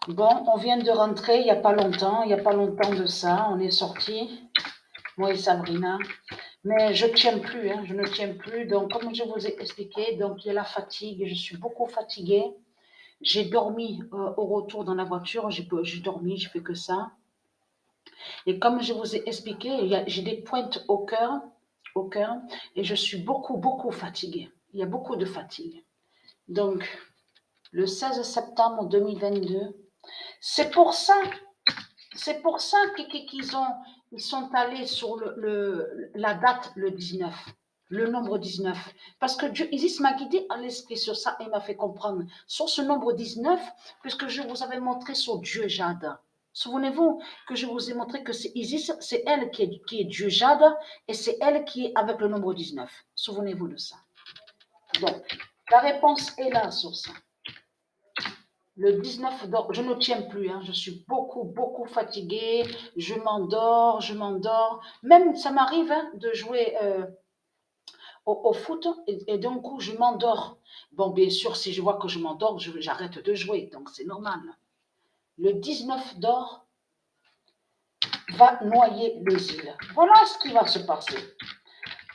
Bon, on vient de rentrer il n'y a pas longtemps, de ça, on est sortis, moi et Sabrina, mais je tiens plus, hein, je ne tiens plus. Donc, comme je vous ai expliqué, donc il y a la fatigue, je suis beaucoup fatiguée. J'ai dormi au retour dans la voiture, j'ai dormi, je fais que ça. Et comme je vous ai expliqué, j'ai des pointes au cœur, et je suis beaucoup fatiguée. Il y a beaucoup de fatigue. Donc, le 16 septembre 2022, c'est pour ça C'est pour ça ils sont allés sur la date, le 19, le nombre 19. Parce que Dieu, Isis m'a guidé à l'esprit sur ça et m'a fait comprendre sur ce nombre 19, puisque je vous avais montré sur Dieu Jade. Souvenez-vous que je vous ai montré que c'est Isis, c'est elle qui est Dieu Jade et c'est elle qui est avec le nombre 19. Souvenez-vous de ça. Donc, la réponse est là sur ça. Le 19, je ne tiens plus, hein, je suis beaucoup fatiguée, je m'endors. Même, ça m'arrive hein, de jouer au foot et d'un coup, je m'endors. Bon, bien sûr, si je vois que je m'endors, j'arrête de jouer, donc c'est normal. Le 19 d'or va noyer les îles. Voilà ce qui va se passer.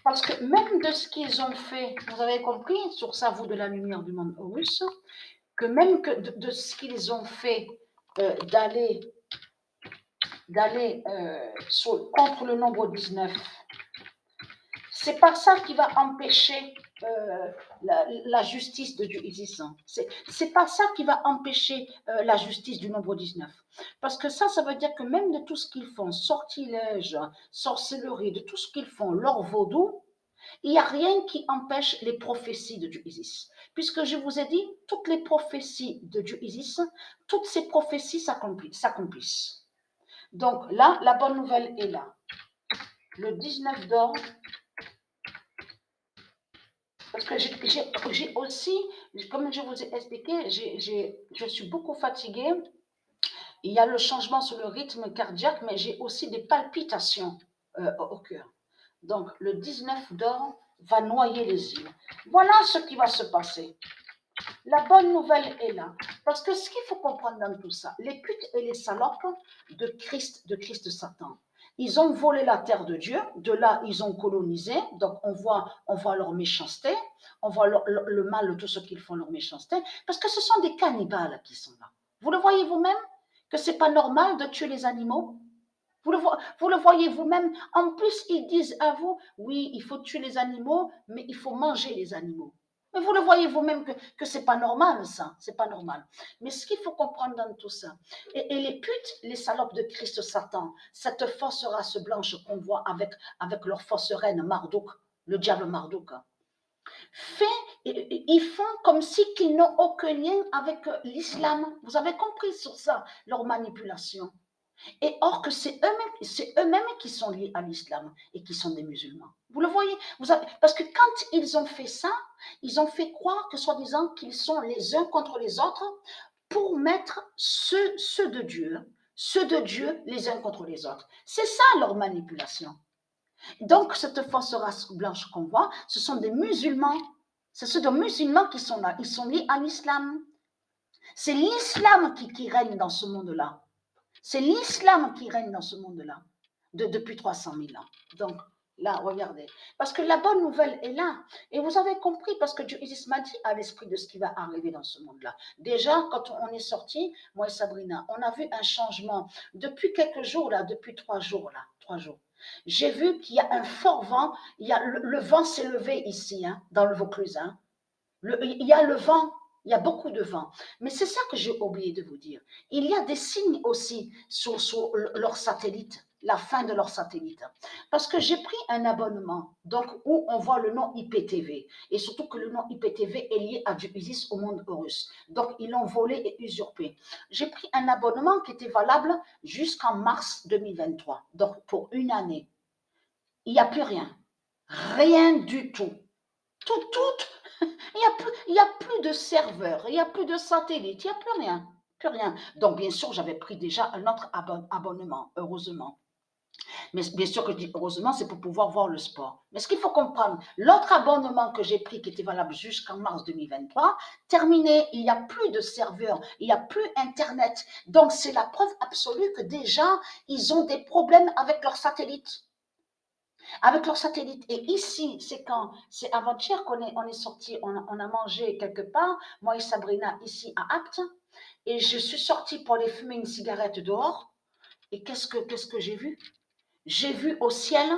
Parce que même de ce qu'ils ont fait, vous avez compris, sur ça, vous de la lumière du monde russe, que même que de ce qu'ils ont fait d'aller contre le nombre 19. C'est pas ça qui va empêcher la justice de Dieu existant. C'est pas ça qui va empêcher la justice du nombre 19. Parce que ça veut dire que même de tout ce qu'ils font, sortilège, sorcellerie, de tout ce qu'ils font, leur vaudou, il n'y a rien qui empêche les prophéties de Dieu Isis. Puisque je vous ai dit, toutes les prophéties de Dieu Isis, toutes ces prophéties s'accomplissent. Donc là, la bonne nouvelle est là. Le 19 d'or, parce que j'ai aussi, comme je vous ai expliqué, je suis beaucoup fatiguée. Il y a le changement sur le rythme cardiaque, mais j'ai aussi des palpitations au cœur. Donc le 19 d'or va noyer les îles. Voilà ce qui va se passer. La bonne nouvelle est là. Parce que ce qu'il faut comprendre dans tout ça, les putes et les salopes de Christ Satan, ils ont volé la terre de Dieu, de là ils ont colonisé, donc on voit leur méchanceté, on voit le mal de tout ce qu'ils font, leur méchanceté, parce que ce sont des cannibales qui sont là. Vous le voyez vous-même que c'est pas normal de tuer les animaux? Vous le voyez vous-même. En plus, ils disent à vous, oui, il faut tuer les animaux, mais il faut manger les animaux. Mais vous le voyez vous-même que c'est pas normal, ça. C'est pas normal. Mais ce qu'il faut comprendre dans tout ça, et les putes, les salopes de Christ Satan, cette fausse race blanche qu'on voit avec leur fausse reine Marduk, le diable Marduk, ils font comme si qu'ils n'ont aucun lien avec l'islam. Vous avez compris sur ça, leur manipulation. Et or que c'est eux-mêmes qui sont liés à l'islam et qui sont des musulmans. Vous le voyez, parce que quand ils ont fait ça, ils ont fait croire que soi-disant qu'ils sont les uns contre les autres pour mettre ceux de Dieu les uns contre les autres. C'est ça leur manipulation. Donc cette fausse race blanche qu'on voit, ce sont des musulmans. Ce sont des musulmans qui sont là. Ils sont liés à l'islam. C'est l'islam qui règne dans ce monde-là. C'est l'islam qui règne dans ce monde-là depuis 300 000 ans. Donc, là, regardez. Parce que la bonne nouvelle est là. Et vous avez compris, parce que Dieu Isis m'a dit à l'esprit de ce qui va arriver dans ce monde-là. Déjà, quand on est sorti, moi et Sabrina, on a vu un changement. Depuis quelques jours, là, depuis 3 jours, là, 3 jours. J'ai vu qu'il y a un fort vent. Le vent s'est levé ici, hein, dans le Vaucluse. Hein. Il y a le vent, il y a beaucoup de vent. Mais c'est ça que j'ai oublié de vous dire. Il y a des signes aussi sur leur satellite, la fin de leur satellite. Parce que j'ai pris un abonnement, donc où on voit le nom IPTV. Et surtout que le nom IPTV est lié à du ISIS au monde russe. Donc ils l'ont volé et usurpé. J'ai pris un abonnement qui était valable jusqu'en mars 2023. Donc pour une année. Il n'y a plus rien. Rien du tout. Tout, il n'y a plus de serveurs, il n'y a plus de satellites, il n'y a plus rien. Plus rien. Donc, bien sûr, j'avais pris déjà un autre abonnement, heureusement. Mais bien sûr que je dis heureusement, c'est pour pouvoir voir le sport. Mais ce qu'il faut comprendre, l'autre abonnement que j'ai pris, qui était valable jusqu'en mars 2023, terminé, il n'y a plus de serveur, il n'y a plus Internet. Donc, c'est la preuve absolue que déjà, ils ont des problèmes avec leur satellite. Avec leur satellite. Et ici, c'est avant-hier on est sorti, on a mangé quelque part, moi et Sabrina, ici à Apt, et je suis sortie pour aller fumer une cigarette dehors. Et qu'est-ce que j'ai vu? J'ai vu au ciel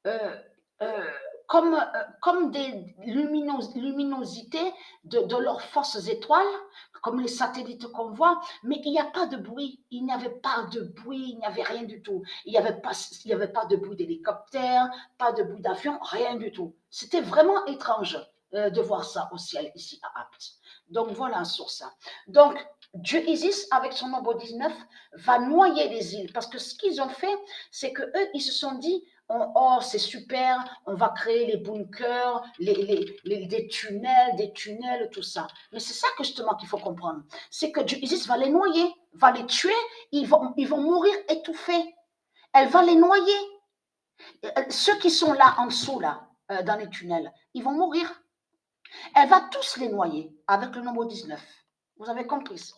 euh, euh, comme des luminosités de leurs fausses étoiles, comme les satellites qu'on voit, mais il n'y a pas de bruit. Il n'y avait pas de bruit, il n'y avait rien du tout. Il n'y avait pas de bruit d'hélicoptère, pas de bruit d'avion, rien du tout. C'était vraiment étrange de voir ça au ciel ici à Apt. Donc voilà sur ça. Donc Dieu Isis, avec son nombre 19, va noyer les îles. Parce que ce qu'ils ont fait, c'est que eux, ils se sont dit, oh, c'est super, on va créer les bunkers, des tunnels, tout ça. Mais c'est ça que justement qu'il faut comprendre. C'est que Dieu Isis va les noyer, va les tuer, ils vont mourir étouffés. Elle va les noyer. Ceux qui sont là en dessous, là, dans les tunnels, ils vont mourir. Elle va tous les noyer avec le nombre 19. Vous avez compris ça?